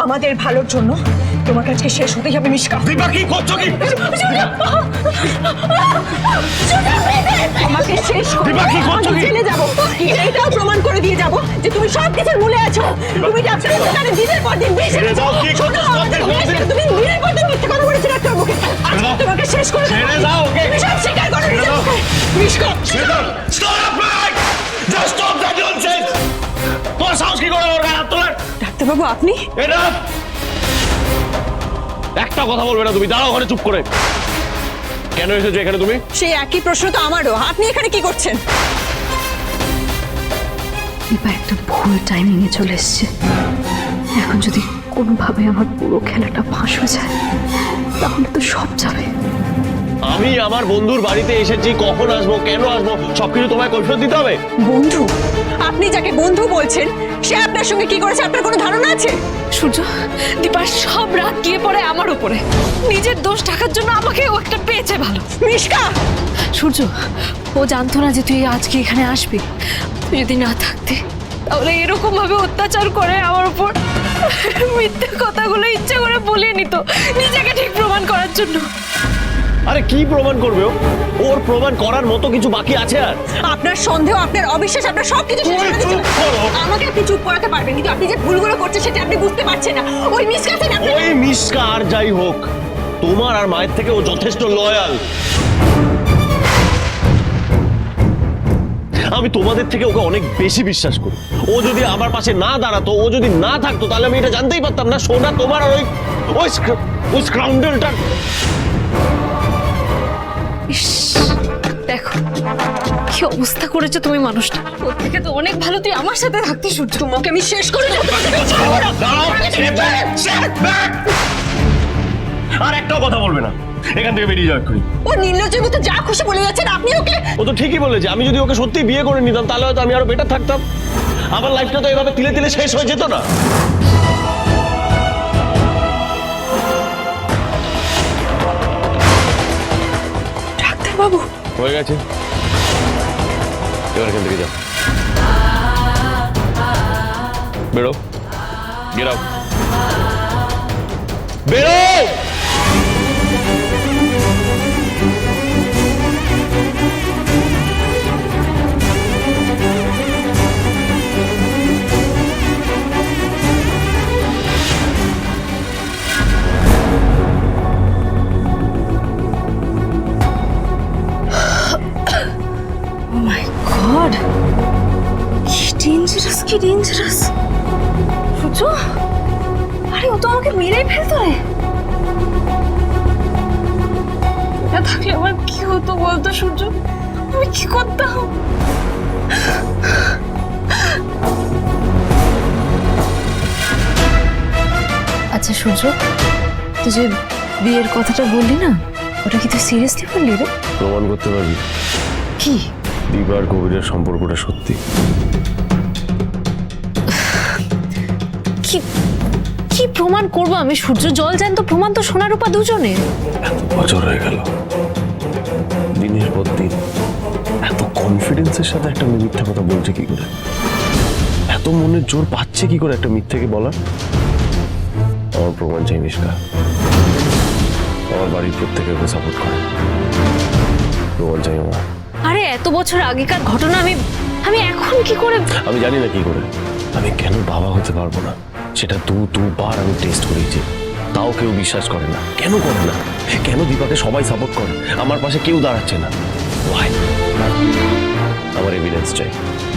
আমাদের ভালোর জন্য তোমার কাছে শেষ হতেই হবে মিশকা। দীপা কি করছো কি? আমাকে শেষ করে দীপা কি করছো কি? জেলে যাব, এটাও প্রমাণ করে দিয়ে যাব যে তুমি সব কিছুর মূলে আছো। তুমি ডাক্তারের দোকানে দিনের পর দিন বেশি ছেড়ে দাও, কি করছো? তুমি দিনের পর দিন মিথ্যে কথা বলেছো ডাক্তার মুখে। আজকে তোমাকে শেষ করে দেব। ছেড়ে দাও ওকে। তুমি সব স্বীকার করো নিজের মুখে। মিশকা ছেড়ে দাও। Stop it! Just stop that nonsense! তোমার সাহস কি করে ওর গায়ে হাত তোলার? ডাক্তারবাবু আপনি এটা একটা কথা বলবে না তুমি, দাঁড়াও ওখানে চুপ করে। কেন এসেছো এখানে তুমি? সেই একই প্রশ্ন তো আমারও। আপনি এখানে কি করছেন? দীপা একটা ভুল টাইমিংয়ে চলে এসছে। এখন যদি কোনোভাবে আমার পুরো খেলাটা ফাঁস হয়ে যায় তাহলে তো সব যাবে। আমি আমার বন্ধুর বাড়িতে এসেছি, কখন আসবো, কেন আসবো, সবকিছু তোমায় কৈফিয়ত দিতে হবে। বন্ধু? আপনি যাকে বন্ধু বলছেন সে আপনার সঙ্গে কি করেছে আপনার কোনো ধারণা আছে? সূর্য, দীপার সব রাগ গিয়ে পড়ে আমার উপরে। নিজের দোষ ঢাকার জন্য আমাকে ও একটা পেয়েছে ভালো। মিশকা সূর্য, ও জানতো না যে তুই আজকে এখানে আসবি। তুই যদি না থাকতে তাহলে এরকম ভাবে অত্যাচার করে আমার উপর, মিথ্যে কথাগুলো ইচ্ছা করে বলিয়ে নিত নিজেকে ঠিক প্রমাণ করার জন্য। আরে কি প্রমাণ করবে ও? ওর প্রমাণ করার মতো কিছু বাকি আছে আর? আপনার সন্দেহ, আপনার অবিশ্বাস, আপনার সবকিছু শেষ করে দিয়েছেন। চুপ করো। আমাকে আপনি চুপ করাতে পারবেন, কিন্তু আপনি যে ভুলগুলো করছেন সেটা আপনি বুঝতে পারছেন না। ওই মিশকা সেন আপনি ওই মিশকা আর যাই হোক, তোমার আর মায়ের থেকে ও যথেষ্ট লয়াল। আমি তোমাদের থেকে ওকে অনেক বেশি বিশ্বাস করি। ও যদি আমার পাশে না দাঁড়াতো, ও যদি না থাকতো, তাহলে আমি এটা জানতেই পারতাম না সোনা তোমার আর ওই স্ক্রাউন্ডেলটা। ইস, দেখো কি অবস্থা করেছো তুমি মানুষটা। ওর থেকে তো অনেক ভালো তুই আমার সাথে থাকতে। সূর্য, তোমাকে আমি শেষ করে দেব। আর একটাও কথা বলবে না, এখান থেকে বেরিয়ে যাও এক্ষুনি। ও নির্লজ্জের মতো যা খুশি বলে যাচ্ছেন আপনি ওকে। ও তো ঠিকই বলেছে, আমি যদি ওকে সত্যি বিয়ে করে নিতাম তাহলে হয়তো আমি আরো বেটার থাকতাম। আমার লাইফটা তো এভাবে তিলে তিলে শেষ হয়ে যেত না। ডাক্তারবাবু হয়ে গেছে, এবার এখান থেকে যাও। বেরো, গেট আউট, বেরো। মাই গড, কি ডেঞ্জারাস, কি ডেঞ্জারাস। সূর্য, আরে ও তো আমাকে মেরেই ফেলতো রে। এটা থাকলে আমার কি হতো বলতো সূর্য? আমি কি করতাম? আচ্ছা সূর্য, তুই যে বিয়ের কথাটা বললি না, ওটা কি তুই সিরিয়াসলি বললি রে? প্রমাণ করতে পারবি কি? দীপা আর কবিরের সম্পর্কটা সত্যি। কি কি প্রমাণ করবো আমি সূর্য? জল জ্যান্ত প্রমাণ তো সোনা রূপা দুজনে। এত বছর হয়ে গেল, দিনের পর দিন এত কনফিডেন্সের সাথে একটা মিথ্যা কথা বলছে কি করে? এত মনের জোর পাচ্ছে কি করে একটা মিথ্যেকে বলার? আমার প্রমাণ চাই মিশকা। আমার বাড়ির প্রত্যেকে ওকে সাপোর্ট করে, প্রমাণ চাই আমার। আরে এত বছর আগেকার ঘটনা আমি আমি এখন কি করে? আমি জানি না কি করে, আমি কেন বাবা হতে পারবো না সেটা দুবার আমি টেস্ট করেছি, তাও কেউ বিশ্বাস করে না। কেন করে না? কেন দীপাকে সবাই সাপোর্ট করে, আমার পাশে কেউ দাঁড়াচ্ছে না? Why? আমার এভিডেন্স চাই,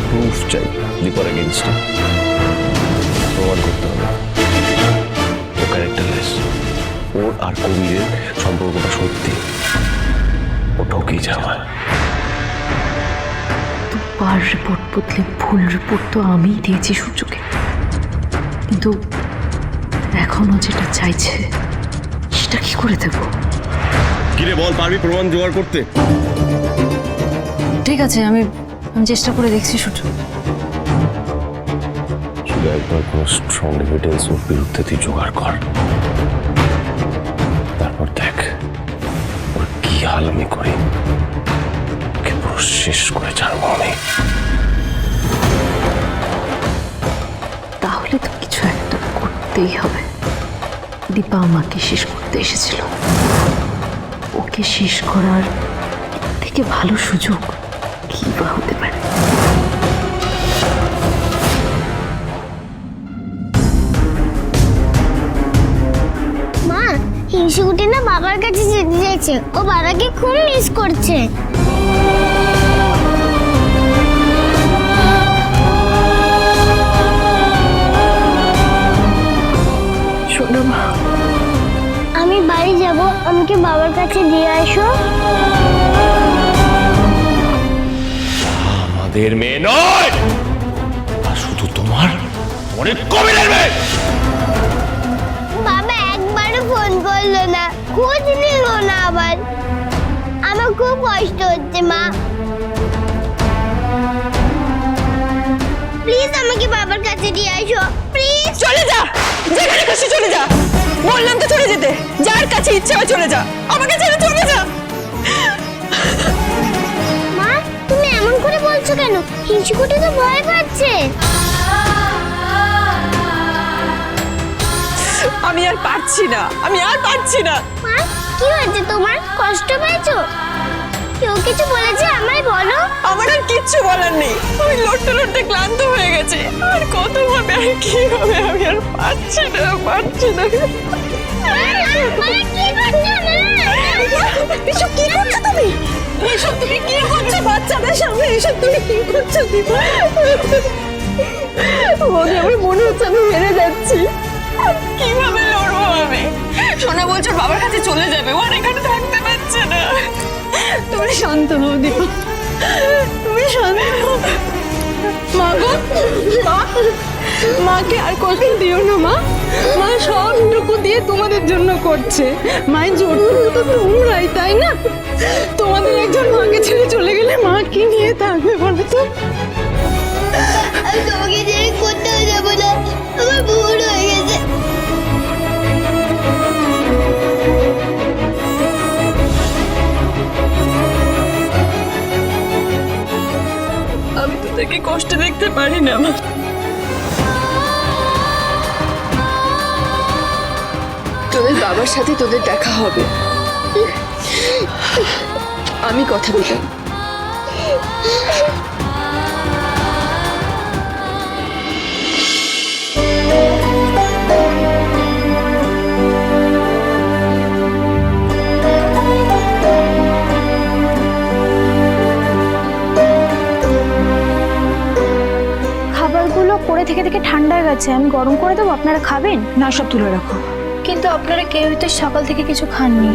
প্রুফ চাই দীপার এগেইনস্টে। প্রমাণ করতে হবে ও ক্যারেক্টারলেস, ওর আর কবিরের সম্পর্কটা সত্যি, ও ঠকেই যাওয়া। দুবার রিপোর্ট বদলে ভুল রিপোর্ট তো আমিই দিয়েছি সূর্যকে, কিন্তু এখনো যেটা চাইছে সেটা কি করে দেবো? কিরে বল, পারবি প্রমাণ জোগাড় করতে? ঠিক আছে, আমি চেষ্টা করে দেখছি সূর্য। শুধু একবার কোনো স্ট্রং এভিডেন্স ওর বিরুদ্ধে তুই জোগাড় কর, তারপর দেখ ওর কি হাল আমি করি। ওকে পুরো শেষ করে ছাড়বো আমি। তাহলে তো কিছু একটা করতেই হবে। দীপা আমাকে শেষ করতে এসেছিল। ওকে শেষ করার এর থেকে ভালো সুযোগ কি বা হতে পারে? মা, হিংসুকুটি না বাবার কাছে যেতে চাইছে। ও বাবাকে খুব মিস করছে। শোনো মা, আমি বাড়ি যাব, আমাকে বাবার কাছে দিয়ে আসো। আমাদের মেয়ে নয়, আর শুধু তোমার অনেক কবিরের মেয়ে। বাবা একবারও ফোন করলো না, খোঁজ নিল না আবার। আমার খুব কষ্ট হচ্ছে মা। প্লিজ আমাকে বাবার কাছে দিয়ে আসো, প্লিজ। চলে যা, যেখানে খুশি চলে যা। বললাম তো চলে যেতে, যার কাছে ইচ্ছে হয় চলে যা, আমাকে ছেড়ে চলে যা। মা, তুমি এমন করে বলছো কেন? হিংসুকুটি তো ভয় পাচ্ছে। আমি আর পারছি না, আমি আর পারছি না। মা, কি হয়েছে তোমার? কষ্ট পেয়েছো? কেউ কিছু বলেছে আমায় বলো। আমার আর কিচ্ছু বলার নেই, আমি লড়তে লড়তে ক্লান্ত হয়ে গেছি। আর কত ভাবে আর কি হবে, আমি আর পারছি না, পারছি না। এসব কি করছো তুমি? এসব তুমি কি করছো বাচ্চাদের সামনে? এসব তুমি কি করছো দীপা? বৌদি, আমার মনে হচ্ছে আমি হেরে যাচ্ছি। কিভাবে লড়বো আমি? সোনা বলছো ওর বাবার কাছে চলে যাবে, ও আর এখানে থাকতে পারছে না। তুমি শান্ত হও দীপা, তুমি শান্ত হও। মা গো, মা, মাকে আর কষ্ট দিও না মা। মা সবটুকু দিয়ে তোমাদের জন্য করছে। মায়ের জোরটুকু তো তোমরাই, তাই না? তোমাদের একজন মাকে ছেড়ে চলে গেলে মা কি নিয়ে থাকবে বলো তো? আমি তোমাকে ছেড়ে কোথাও যাবো না, আমার ভুল হয়ে গেছে। আমি তোদেরকে কষ্ট দেখতে পারি না মা। তোদের বাবার সাথে তোদের দেখা হবে, আমি কথা দিলাম। খাবারগুলো করে থেকে থেকে ঠান্ডা হয়ে গেছে, আমি গরম করে দেবো, আপনারা খাবেন? না, সব তুলে রাখো। কিন্তু আপনারা কেউই তো সকাল থেকে কিছু খাননি।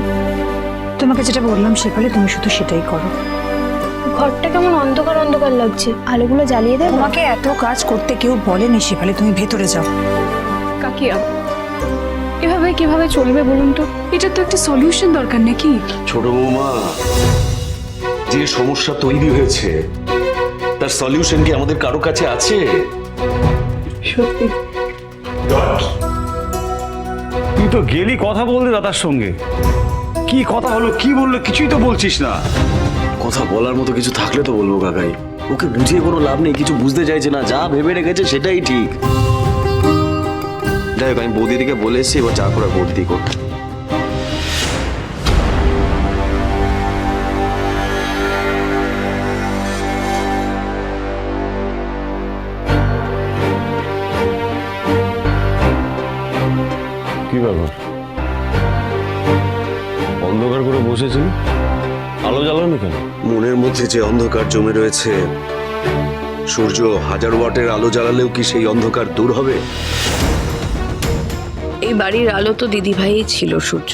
তোমাকে যেটা বললাম শেফালি, তুমি শুধু সেটাই করো। ঘরটা কেমন অন্ধকার অন্ধকার লাগছে, আলোগুলো জ্বালিয়ে দেবো? তোমাকে এত কাজ করতে কেউ বলেনি শেফালি, তুমি ভেতরে যাও। কাকিয়া, এভাবে কিভাবে চলবে বলুন তো? এটা তো একটা সলিউশন দরকার নাকি? ছোট বৌমা, যে সমস্যা তৈরি হয়েছে তার সলিউশন কি আমাদের কারো কাছে আছে? সত্যি তুই তো গেলি কথা বলতে দাদার সঙ্গে। কি কথা হলো, কি বললো, কিছুই তো বলছিস না। কথা বলার মতো কিছু থাকলে তো বলবো কাকাই। ওকে বুঝিয়ে কোনো লাভ নেই, কিছু বুঝতে চাইছে না। যা ভেবে রেখেছে সেটাই ঠিক। যাই হোক, আমি বৌদিদিকে বলে এসেছি, এবার যা করে বৌদিদি করতে। কি ব্যাপার, অন্ধকার করে বসেছিল, আলো জ্বালানি কেন? মনের মধ্যে যে অন্ধকার জমে রয়েছে, সূর্য 1000 ওয়াটের আলো জ্বালালেও কি সেই অন্ধকার দূর হবে? এই বাড়ির আলো তো দিদিভাই ছিল, সূর্য।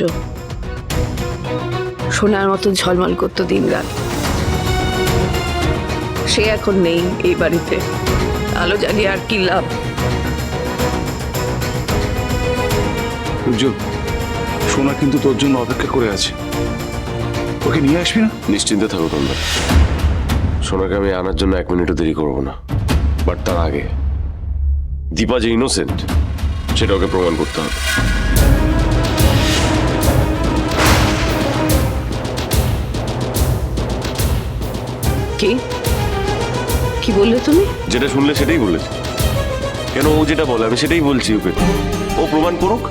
সোনার মতো ঝলমল করতো দিনরাত। সে এখন নেই এই বাড়িতে, আলো জ্বালিয়ে আর কি লাভ? সূর্য, সোনা কিন্তু তোর জন্য অপেক্ষা করে আছে, ওকে নিয়ে আসবি না? নিশ্চিন্তে থাকো তোমরা, সোনাকে আমি আনার জন্য 1 মিনিটও দেরি করবো না। বাট তার আগে দীপা যে ইনোসেন্ট সেটা ওকে প্রমাণ করতে হবে। কি কি বললে তুমি? যেটা শুনলে সেটাই বলেছি। কেন, ও যেটা বলে আমি সেটাই বলছি ওকে। ও প্রমাণ করুক,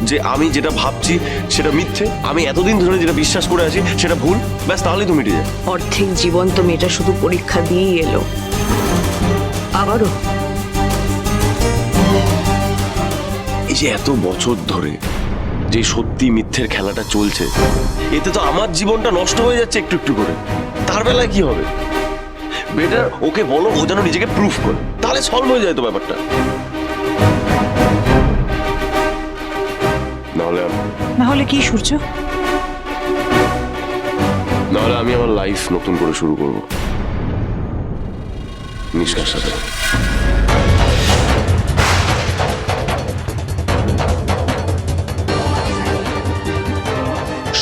যে আমি যেটা ভাবছি সেটা মিথ্যে, আমি এতদিন ধরে যেটা বিশ্বাস করে আছি সেটা ভুল, ব্যাস তাহলেই তো মিটে যায়। অর্ধেক জীবন তো মেয়েটা শুধু পরীক্ষা দিয়েই এলো, আবারও এই যে এত বছর ধরে যে সত্যি মিথ্যের খেলাটা চলছে, এতে তো আমার জীবনটা নষ্ট হয়ে যাচ্ছে একটু একটু করে। তার বেলায় কি হবে? বেটার ওকে বলো ও যেন নিজেকে প্রুফ করে, তাহলে সলভ হয়ে যায় তো ব্যাপারটা। নাহলে কি সূর্য? নাহলে আমি আমার লাইফ নতুন করে শুরু করব নিষ্কার সাথে।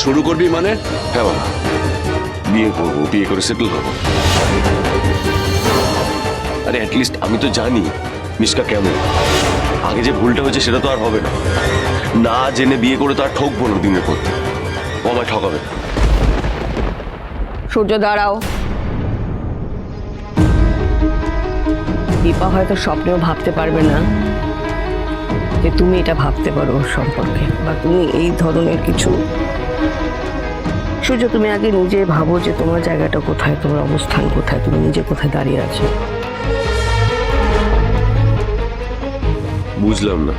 শুরু করবি মানে? হ্যাঁ বাবা, বিয়ে করবো, বিয়ে করে সেটেল হবো। আরে অ্যাটলিস্ট আমি তো জানি মিশকা কেমন। আগে যে ভুলটা হয়েছে সেটা তো আর হবে না। না জেনে বিয়ে করে তো আর ঠকবো না দিনের পর দিন। ও আমায় ঠকাবে না। সূর্য দাঁড়াও। দীপা হয়তো স্বপ্নেও ভাবতে পারবে না যে তুমি এটা ভাবতে পারো ওর সম্পর্কে, বা তুমি এই ধরনের কিছু। সূর্য, তুমি আগে নিজে ভাবো যে তোমার জায়গাটা কোথায়, তোমার অবস্থান কোথায়, তুমি নিজে কোথায় দাঁড়িয়ে আছো। বুঝলাম না।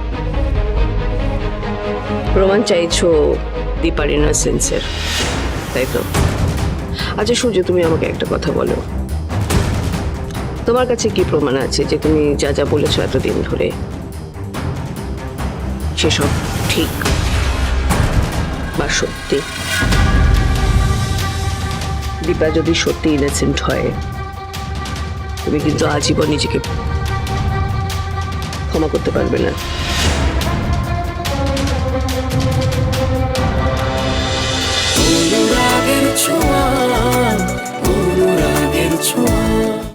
প্রমাণ চাইছো দীপার ইনোসেন্সের, তাই তো? আচ্ছা সূর্য, তুমি আমাকে একটা কথা বলো, তোমার কাছে কি প্রমাণ আছে যে তুমি যা যা বলেছো এতদিন ধরে সেসব ঠিক বা সত্যি? দীপা যদি সত্যি ইনোসেন্ট হয়, তুমি কিন্তু আজীবন নিজেকে ক্ষমা করতে পারবে না। অনুরাগের ছোঁয়া